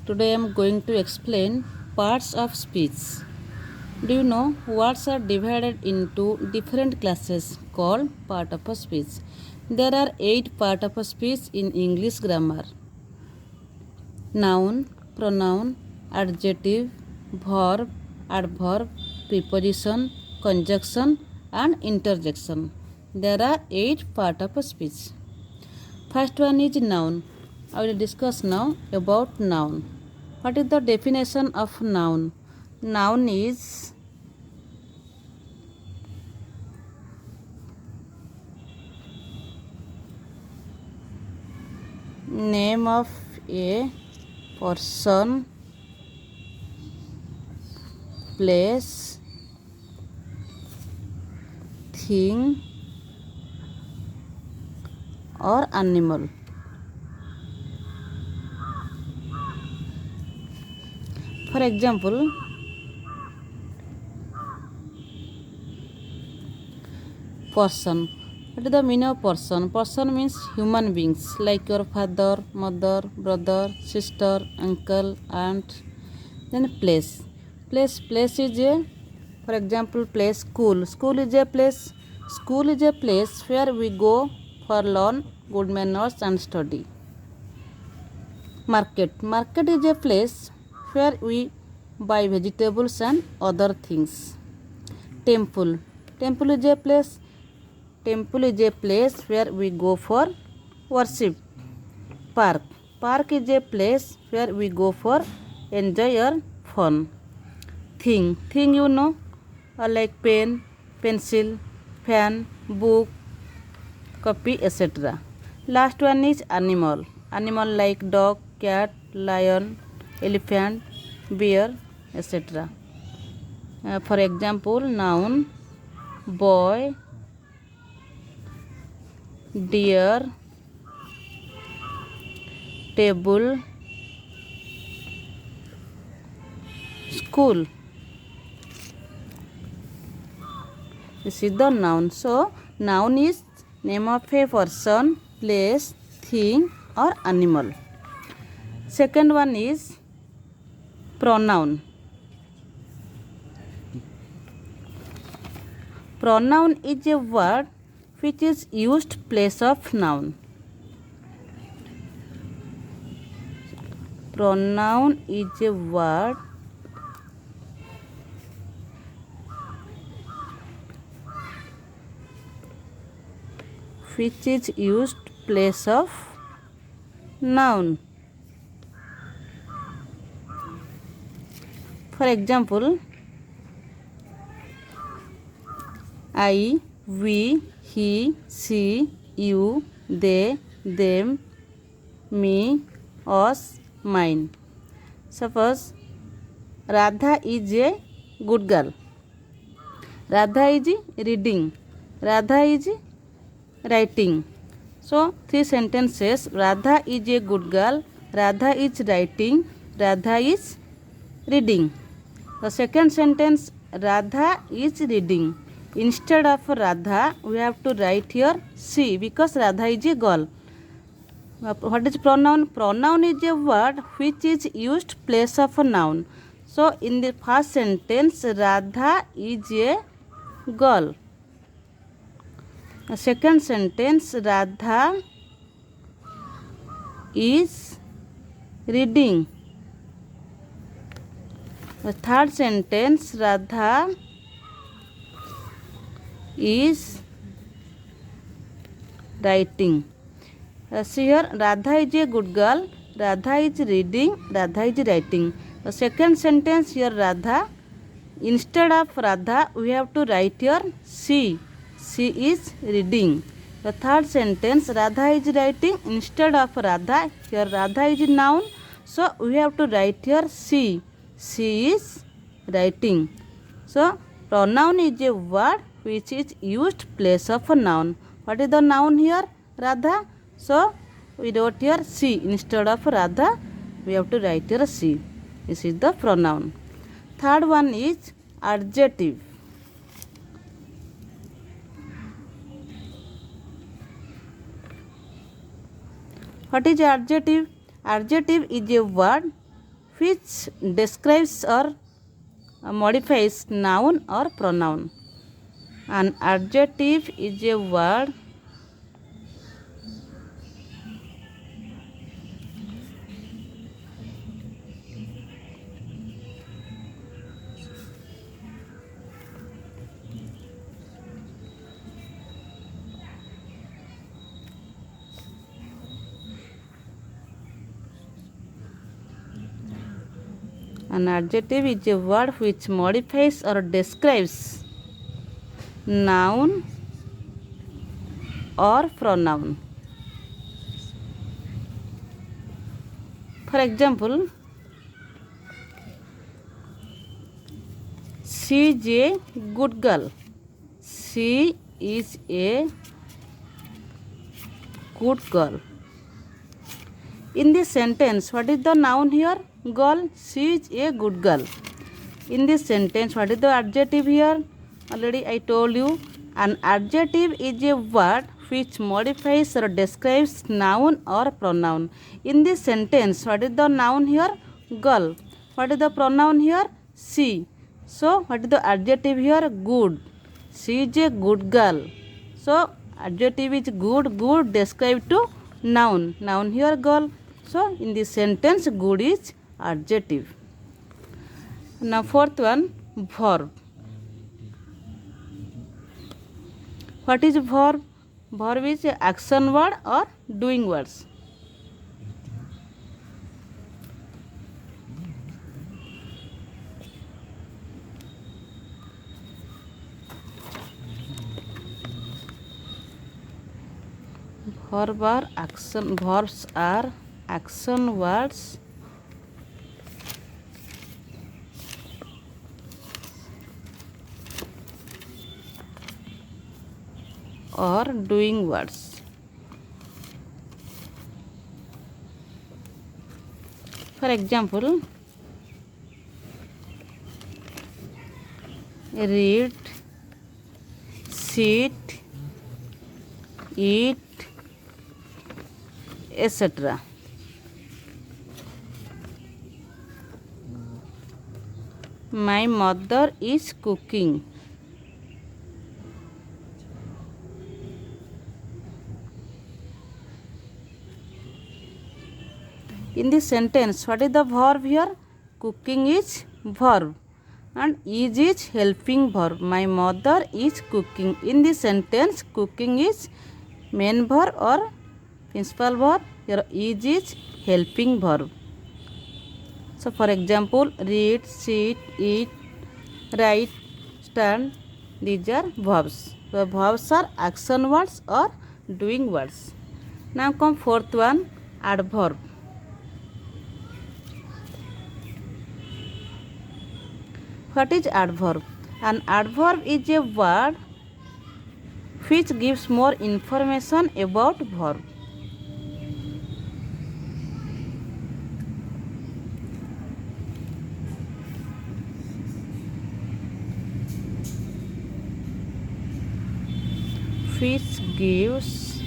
Today I am going to explain parts of speech. Do you know words are divided into different classes called part of a speech? There are 8 part of a speech in English grammar. Noun, pronoun, adjective, verb, adverb, preposition, conjunction and interjection. There are 8 part of a speech. First one is noun. I will discuss now about noun. What is the definition of noun? Noun is name of a person, place, thing or animal. For example, person. What is the meaning of person? Person means human beings like your father, mother, brother, sister, uncle, aunt. Then place. Place is a, for example, place school. School is a place. School is a place where we go for learn good manners and study. Market is a place where we buy vegetables and other things. Temple is a place. Temple is a place where we go for worship. Park is a place where we go for enjoy or fun. Thing you know, like pen, pencil, fan, book, copy, etc. Last one is animal. Animal like dog, cat, lion, elephant, bear, etc. For example, noun, boy, deer, table, school. This is the noun. So, noun is name of a person, place, thing or animal. Second one is pronoun. Pronoun is a word which is used place of noun. Pronoun is a word which is used place of noun. For example, I, we, he, she, you, they, them, me, us, mine. Suppose Radha is a good girl. Radha is reading. Radha is writing. So, 3 sentences. Radha is a good girl. Radha is writing. Radha is reading. The second sentence, Radha is reading. Instead of Radha, we have to write here she because Radha is a girl. What is pronoun? Pronoun is a word which is used place of a noun. So, in the first sentence, Radha is a girl. The second sentence, Radha is reading. The third sentence, Radha is writing. See here, Radha is a good girl. Radha is reading. Radha is writing. The second sentence here, Radha. Instead of Radha, we have to write here she. She is reading. The third sentence, Radha is writing. Instead of Radha, here Radha is noun. So, we have to write here she. She is writing. So, pronoun is a word which is used place of a noun. What is the noun here? Radha. So, we wrote here she. Instead of Radha, we have to write here she. This is the pronoun. Third one is adjective. What is adjective? Adjective is a word which describes or modifies noun or pronoun. An adjective is a word which modifies or describes noun or pronoun. For example, she is a good girl. She is a good girl. In this sentence, what is the noun here? Girl. She is a good girl. In this sentence, what is the adjective here? Already I told you. An adjective is a word which modifies or describes noun or pronoun. In this sentence, what is the noun here? Girl. What is the pronoun here? She. So, what is the adjective here? Good. She is a good girl. So, adjective is good. Good described to noun. Noun here girl. So, in this sentence, good is adjective. Now, fourth one, verb. What is verb? Verb is a action word or doing words. Verbs are action words or doing words. For example, read, sit, eat, etc. My mother is cooking. In this sentence, what is the verb here? Cooking is verb and is helping verb. My mother is cooking. In this sentence, cooking is main verb or principal verb. Here is helping verb. So, for example, read, sit, eat, write, stand. These are verbs. So, verbs are action words or doing words. Now come fourth one, adverb. What is adverb? An adverb is a word which gives more information about verb. Which gives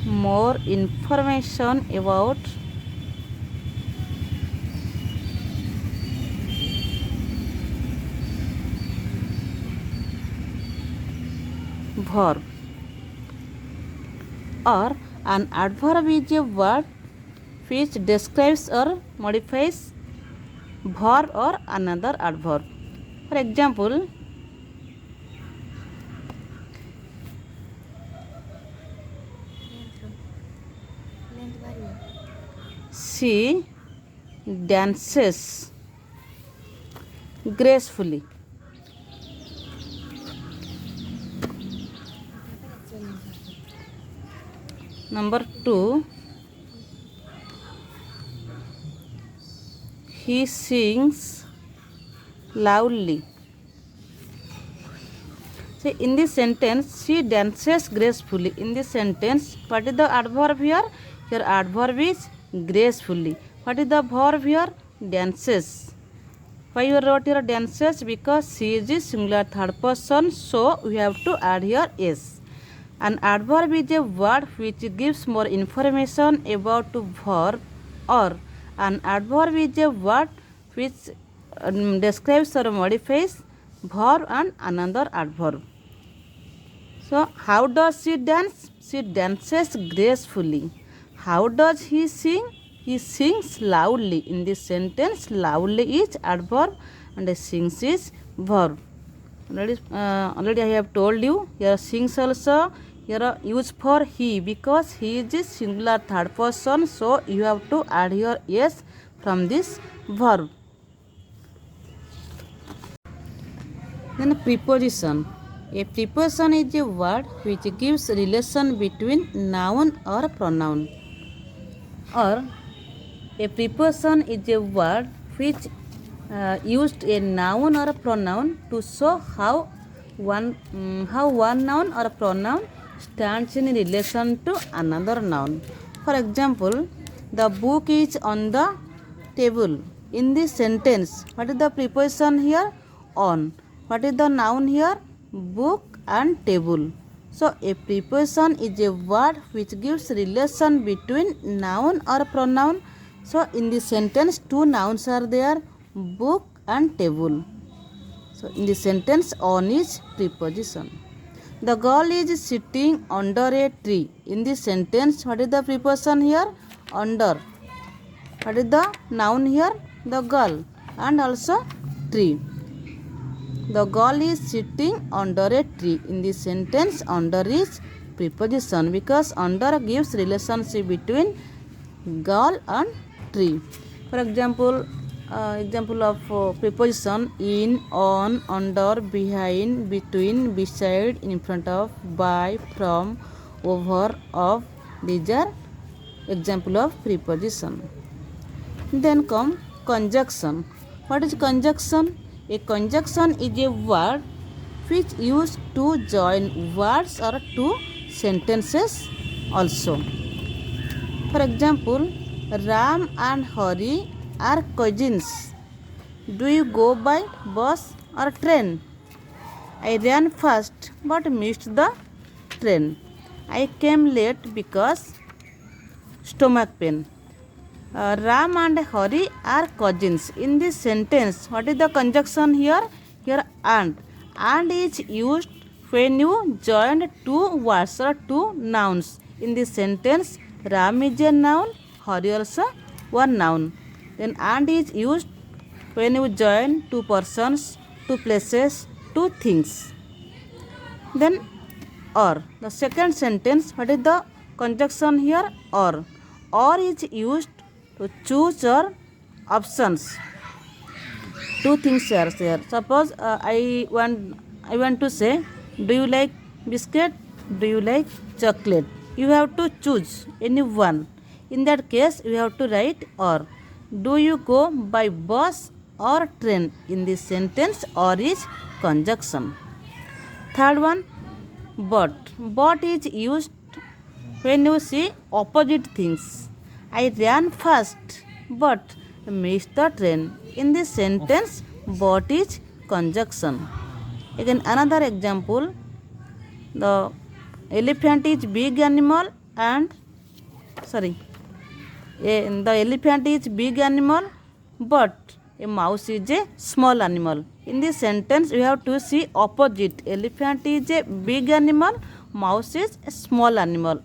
more information about verb. Or an adverb is a word which describes or modifies verb or another adverb. For example, she dances gracefully. Number 2, he sings loudly. So, in this sentence, she dances gracefully. In this sentence, what is the adverb here? Here adverb is gracefully. What is the verb here? Dances. Why you wrote here dances? Because she is a singular third person, so we have to add here s. An adverb is a word which gives more information about a verb, or an adverb is a word which describes or modifies verb and another adverb. So, how does she dance? She dances gracefully. How does he sing? He sings loudly. In this sentence, loudly is adverb and sings is verb. Already I have told you, here sings also, here use for he, because he is a singular third person, so you have to add your s from this verb. Then preposition. A preposition is a word which gives relation between noun or pronoun. Or a preposition is a word which used a noun or a pronoun to show how one noun or a pronoun stands in relation to another noun. For example, the book is on the table. In this sentence, what is the preposition here? On. What is the noun here? Book and table. So, a preposition is a word which gives relation between noun or pronoun. So, in this sentence, two nouns are there, book and table. So, in this sentence, on is preposition. The girl is sitting under a tree. In this sentence, what is the preposition here? Under. What is the noun here? The girl and also tree. The girl is sitting under a tree. In this sentence, under is preposition, because under gives relationship between girl and tree. For example, example of preposition: in, on, under, behind, between, beside, in front of, by, from, over, of. These are example of preposition. Then come conjunction. What is conjunction? A conjunction is a word which used to join words or two sentences also. For example, Ram and Hari are cousins. Do you go by bus or train? I ran fast but missed the train. I came late because stomach pain. Ram and Hari are cousins. In this sentence, what is the conjunction here? Here and. And is used when you join two words or two nouns. In this sentence, Ram is a noun, Hari also one noun. Then and is used when you join two persons, two places, two things. Then or. The second sentence, what is the conjunction here? Or. Or is used to choose your options. Two things are there. Suppose I want to say, do you like biscuit? Do you like chocolate? You have to choose any one. In that case, you have to write or. Do you go by bus or train? In this sentence, or is conjunction. Third one, but. But is used when you see opposite things. I ran fast but missed the train. In this sentence, but is conjunction. Again, another example, the elephant is big animal and the elephant is big animal but a mouse is a small animal. In this sentence, we have to see opposite. Elephant is a big animal, mouse is a small animal.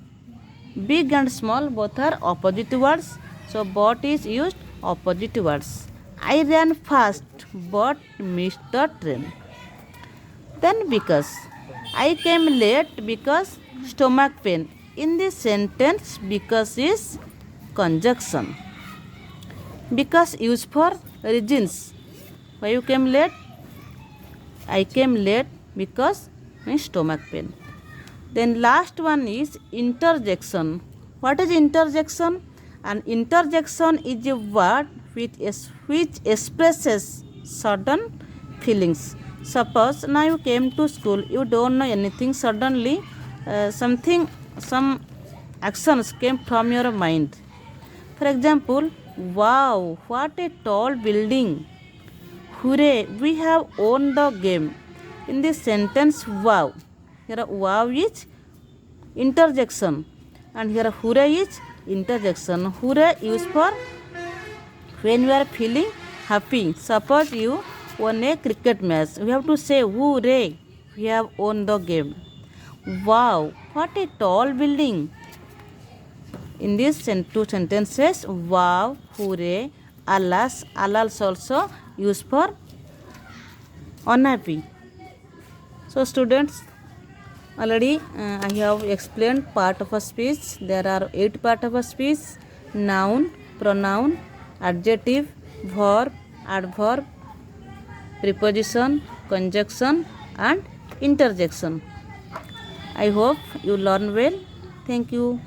Big and small both are opposite words. So, but is used opposite words. I ran fast but missed the train. Then because. I came late because stomach pain. In this sentence, because is conjunction. Because used for reasons. Why you came late? I came late because my stomach pain. Then last one is interjection. What is interjection? An interjection is a word which expresses certain feelings. Suppose now you came to school, you don't know anything, suddenly some actions came from your mind. For example, wow, what a tall building. Hooray, we have won the game. In this sentence, wow. Here, wow is interjection, and here hooray is interjection. Hooray used for when you are feeling happy. Suppose you won a cricket match, we have to say hooray, we have won the game. Wow, what a tall building. In these two sentences, wow, hooray, alas, alas also used for unhappy. So students, already I have explained part of a speech. There are 8 parts of a speech: noun, pronoun, adjective, verb, adverb, preposition, conjunction, and interjection. I hope you learn well. Thank you.